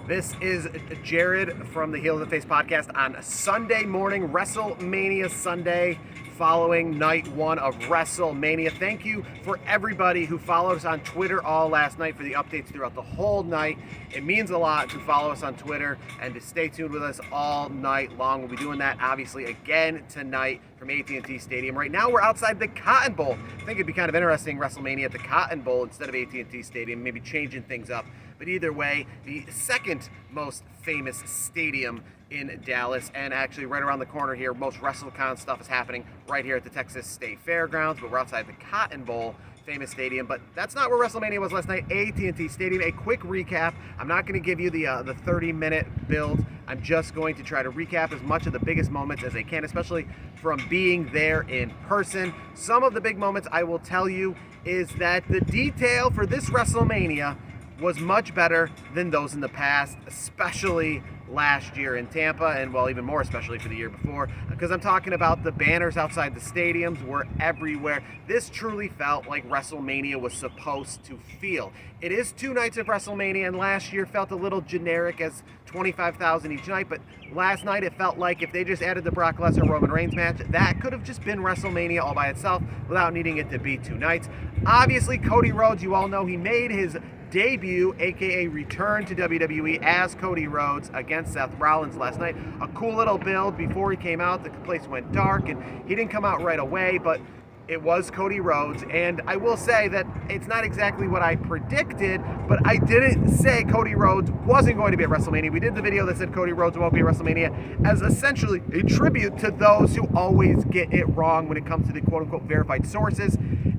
This is Jarad from the Heel of the Face podcast on Sunday morning, WrestleMania Sunday, following night one of WrestleMania. Thank you for everybody who followed us on Twitter all last night for the updates throughout the whole night. It means a lot to follow us on Twitter and to stay tuned with us all night long. We'll be doing that, obviously, again tonight from AT&T Stadium. Right now, we're outside the Cotton Bowl. I think it'd be kind of interesting, WrestleMania at the Cotton Bowl instead of AT&T Stadium, maybe changing things up. But either way, the second most famous stadium in Dallas, and actually right around the corner here, most WrestleCon stuff is happening right here at the Texas State Fairgrounds, but we're outside the Cotton Bowl, famous stadium. But that's not where WrestleMania was last night, AT&T Stadium. A quick recap. I'm not going to give you the 30-minute build. I'm just going to try to recap as much of the biggest moments as I can, especially from being there in person. Some of the big moments I will tell you is that the detail for this WrestleMania was much better than those in the past, especially last year in Tampa, and well, even more especially for the year before, because I'm talking about the banners outside the stadiums were everywhere. This truly felt like WrestleMania was supposed to feel. It is 2 nights of WrestleMania, and last year felt a little generic as 25,000 each night, but last night it felt like if they just added the Brock Lesnar-Roman Reigns match, that could have just been WrestleMania all by itself without needing it to be 2 nights. Obviously, Cody Rhodes, you all know, he made his debut, aka return to WWE as Cody Rhodes against Seth Rollins last night. A cool little build before he came out. The place went dark and he didn't come out right away, but it was Cody Rhodes, and I will say that it's not exactly what I predicted, but I didn't say Cody Rhodes wasn't going to be at WrestleMania. We did the video that said Cody Rhodes won't be at WrestleMania as essentially a tribute to those who always get it wrong when it comes to the quote-unquote verified sources.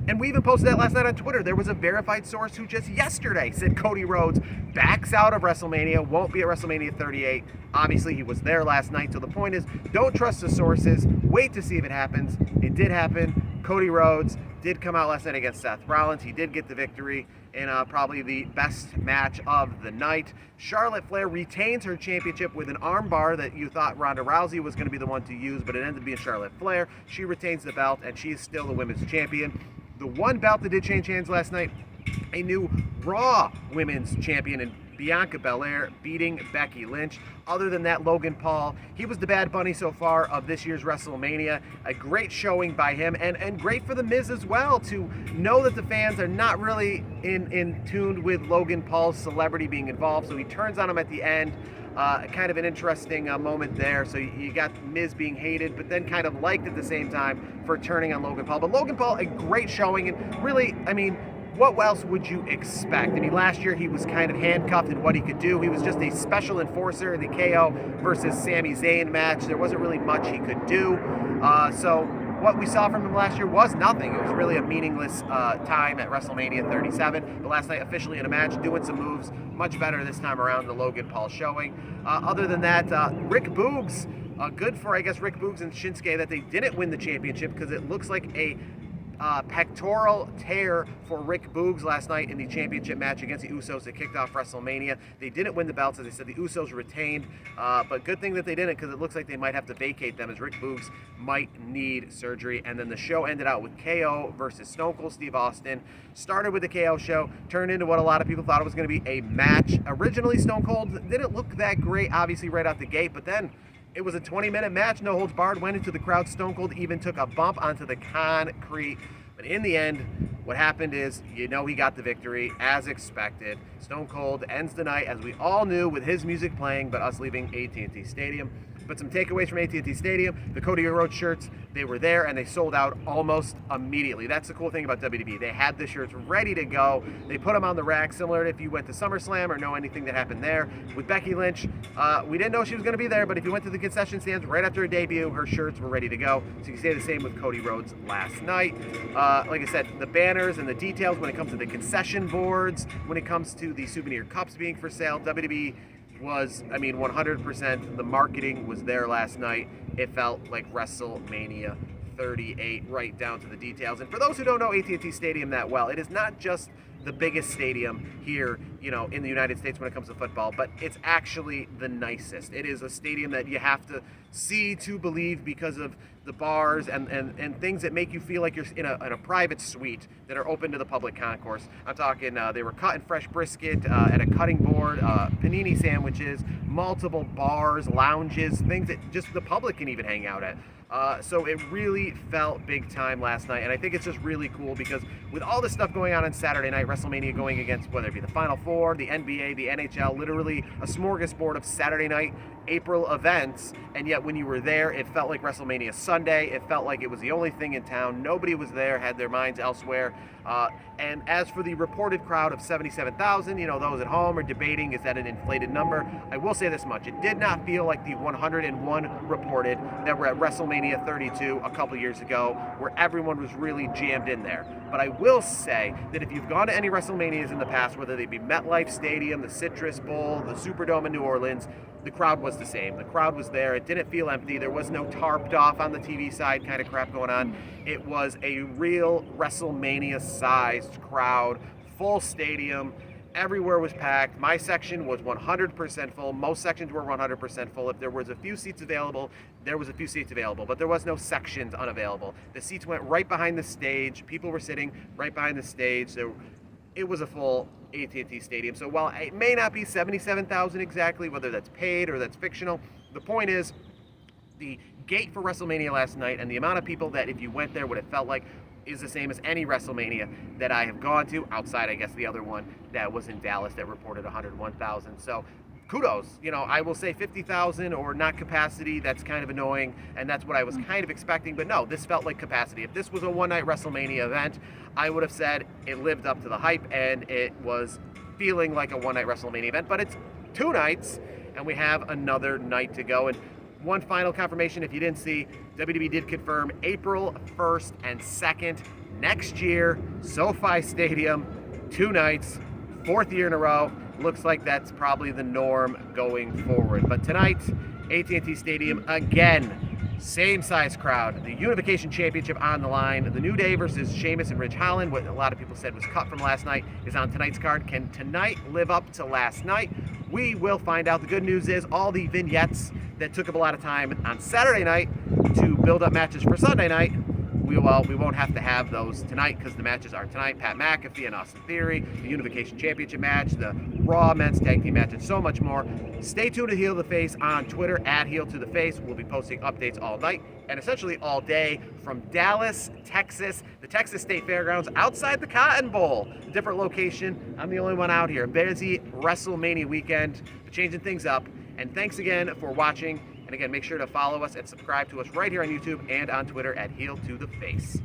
And we even posted that last night on Twitter. There was a verified source who just yesterday said Cody Rhodes backs out of WrestleMania, won't be at WrestleMania 38. Obviously, he was there last night, so the point is, don't trust the sources. Wait to see if it happens. It did happen. Cody Rhodes did come out last night against Seth Rollins. He did get the victory in probably the best match of the night. Charlotte Flair retains her championship with an armbar that you thought Ronda Rousey was going to be the one to use, but it ended up being Charlotte Flair. She retains the belt, and she is still the women's champion. The one belt that did change hands last night, a new Raw women's champion in Bianca Belair beating Becky Lynch. Other than that, Logan Paul, he was the Bad Bunny so far of this year's WrestleMania. A great showing by him, and great for The Miz as well to know that the fans are not really in tuned with Logan Paul's celebrity being involved, so he turns on him at the end. Kind of an interesting moment there. So you got Miz being hated, but then kind of liked at the same time for turning on Logan Paul. But Logan Paul, a great showing, and really, I mean, what else would you expect? I mean, last year he was kind of handcuffed in what he could do. He was just a special enforcer in the KO versus Sami Zayn match. There wasn't really much he could do. So what we saw from him last year was nothing. It was really a meaningless time at WrestleMania 37. But last night, officially in a match, doing some moves. Much better this time around, the Logan Paul showing. Other than that, Rick Boogs, good for, I guess, Rick Boogs and Shinsuke that they didn't win the championship, because it looks like a pectoral tear for Rick Boogs last night in the championship match against the Usos that kicked off WrestleMania. They didn't win the belts, as I said. The Usos retained, but good thing that they didn't, because it looks like they might have to vacate them, as Rick Boogs might need surgery. And then the show ended out with KO versus Stone Cold Steve Austin. Started with the KO show, turned into what a lot of people thought it was going to be a match. Originally, Stone Cold didn't look that great, obviously, right out the gate, but then it was a 20-minute match, no holds barred, went into the crowd. Stone Cold even took a bump onto the concrete. But in the end, what happened is, you know, he got the victory as expected. Stone Cold ends the night, as we all knew, with his music playing, but us leaving AT&T Stadium. But some takeaways from AT&T Stadium, the Cody Rhodes shirts, they were there and they sold out almost immediately. That's the cool thing about WWE. They had the shirts ready to go. They put them on the rack, similar to if you went to SummerSlam or know anything that happened there. With Becky Lynch, we didn't know she was going to be there, but if you went to the concession stands right after her debut, her shirts were ready to go. So you can say the same with Cody Rhodes last night. Like I said, the banners and the details when it comes to the concession boards, when it comes to the souvenir cups being for sale, WWE was, I mean, 100%. The marketing was there last night. It felt like WrestleMania 38 right down to the details. And for those who don't know AT&T Stadium that well, it is not just the biggest stadium here, in the United States when it comes to football, but it's actually the nicest. It is a stadium that you have to see to believe because of the bars and things that make you feel like you're in a private suite that are open to the public concourse. I'm talking, they were cutting fresh brisket at a cutting board, panini sandwiches, multiple bars, lounges, things that just the public can even hang out at. So it really felt big time last night, and I think it's just really cool because with all this stuff going on Saturday night, WrestleMania going against whether it be the Final Four, the NBA, the NHL, literally a smorgasbord of Saturday night April events, and yet when you were there, it felt like WrestleMania Sunday. It felt like it was the only thing in town. Nobody was there, had their minds elsewhere. And as for the reported crowd of 77,000, those at home are debating, is that an inflated number? I will say this much. It did not feel like the 101 reported that were at WrestleMania 32 a couple years ago, where everyone was really jammed in there. But I will say that if you've gone to any WrestleManias in the past, whether they be MetLife Stadium, the Citrus Bowl, the Superdome in New Orleans, the crowd was the same. The crowd was there. It didn't feel empty. There was no tarped off on the TV side kind of crap going on. It was a real WrestleMania-sized crowd, full stadium. Everywhere was packed. My section was 100% full. Most sections were 100% full. If there was a few seats available, there was a few seats available, but there was no sections unavailable. The seats went right behind the stage. People were sitting right behind the stage. It was a full AT&T Stadium. So while it may not be 77,000 exactly, whether that's paid or that's fictional, the point is the gate for WrestleMania last night and the amount of people that if you went there would have felt like is the same as any WrestleMania that I have gone to, outside, I guess, the other one that was in Dallas that reported 101,000. So kudos. I will say 50,000 or not capacity, that's kind of annoying, and that's what I was kind of expecting, but no, this felt like capacity. If this was a one-night WrestleMania event, I would have said it lived up to the hype and it was feeling like a one-night WrestleMania event, but it's 2 nights, and we have another night to go. And one final confirmation, if you didn't see, WWE did confirm April 1st and 2nd next year, SoFi Stadium, 2 nights, 4th year in a row. Looks like that's probably the norm going forward. But tonight, AT&T Stadium again, same size crowd. The Unification Championship on the line. The New Day versus Sheamus and Ridge Holland, what a lot of people said was cut from last night, is on tonight's card. Can tonight live up to last night? We will find out. The good news is all the vignettes that took up a lot of time on Saturday night to build up matches for Sunday night, we won't have to have those tonight because the matches are tonight. Pat McAfee and Austin Theory, the Unification Championship match, the Raw Men's Tag Team match, and so much more. Stay tuned to Heel to the Face on Twitter, @HeelToTheFace. We'll be posting updates all night and essentially all day from Dallas, Texas, the Texas State Fairgrounds, outside the Cotton Bowl. A different location. I'm the only one out here. Busy WrestleMania weekend, changing things up. And thanks again for watching. And again, make sure to follow us and subscribe to us right here on YouTube and on Twitter @HeelToTheFace.